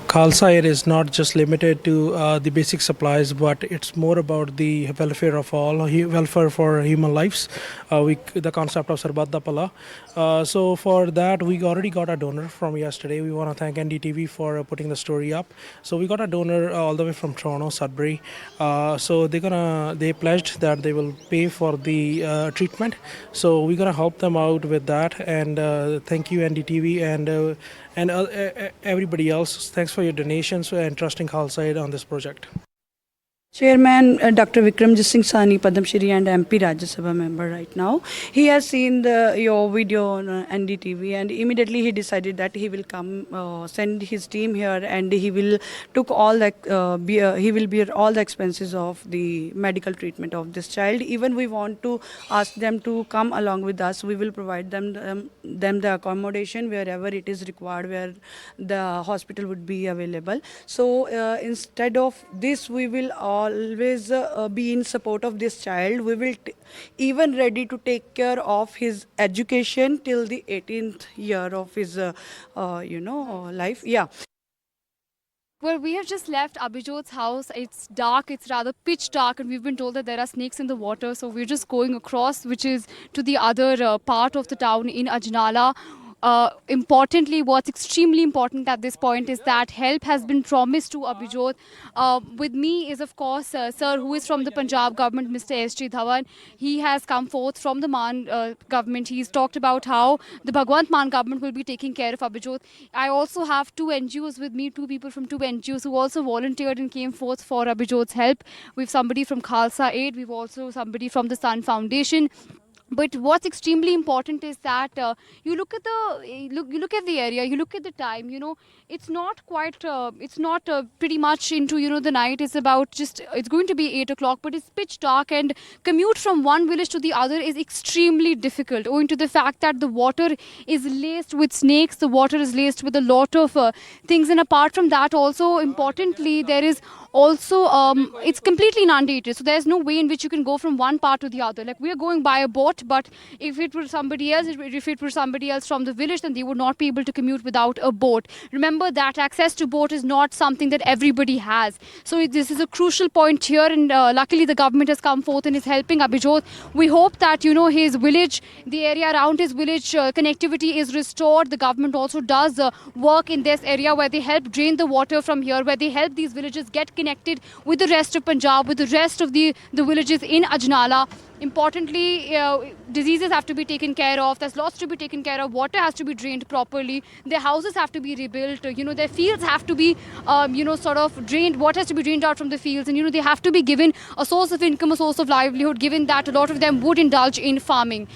Khalsa Aid is not just limited to the basic supplies, but it's more about the welfare of all, welfare for human lives. The concept of Sarbat da Pala. So for that, we already got a donor from yesterday. We want to thank NDTV for putting the story up. So we got a donor all the way from Toronto, Sudbury. So they pledged that they will pay for the treatment. So we're gonna help them out with that. And thank you NDTV and everybody else. Thanks for your donations and trusting Khalsa Aid on this project. Chairman Dr. Vikramjit Singh Sahni, Padam Shri and MP Rajya Sabha member right now. He has seen your video on NDTV and immediately he decided that he will come, send his team here and he will he will bear all the expenses of the medical treatment of this child. Even we want to ask them to come along with us. We will provide them the accommodation wherever it is required, where the hospital would be available. So instead of this, we will always be in support of this child. We will even ready to take care of his education till the 18th year of his life. Yeah. Well, we have just left Abhijot's house. It's dark, it's rather pitch dark, and we've been told that there are snakes in the water. So we're just going across, which is to the other part of the town in Ajnala. Importantly, what's extremely important at this point is that help has been promised to Abhijot. With me is, of course, sir, who is from the Punjab government, Mr. S.G. Dhawan. He has come forth from the Maan government. He's talked about how the Bhagwant Maan government will be taking care of Abhijot. I also have two NGOs with me, two people from two NGOs who also volunteered and came forth for Abhijot's help. We've somebody from Khalsa Aid. We've also somebody from the Sun Foundation. But what's extremely important is that you look at the area, you look at the time. It's not quite. It's not pretty much into the night. It's about it's going to be 8 o'clock, but it's pitch dark, and commute from one village to the other is extremely difficult, owing to the fact that the water is laced with snakes. The water is laced with a lot of things, and apart from that, also importantly, there is also it's completely inundated, so there's no way in which you can go from one part to the other. Like, we are going by a boat, but if it were somebody else from the village, then they would not be able to commute without a boat. Remember that access to boat is not something that everybody has, so this is a crucial point here, and luckily the government has come forth and is helping Abhijot. We hope that his village, the area around his village, connectivity is restored. The government also does work in this area where they help drain the water from here, where they help these villages get connected with the rest of Punjab, with the rest of the villages in Ajnala. Importantly, diseases have to be taken care of. There's lots to be taken care of. Water has to be drained properly. Their houses have to be rebuilt. Their fields have to be, sort of drained. Water has to be drained out from the fields. And, they have to be given a source of income, a source of livelihood, given that a lot of them would indulge in farming.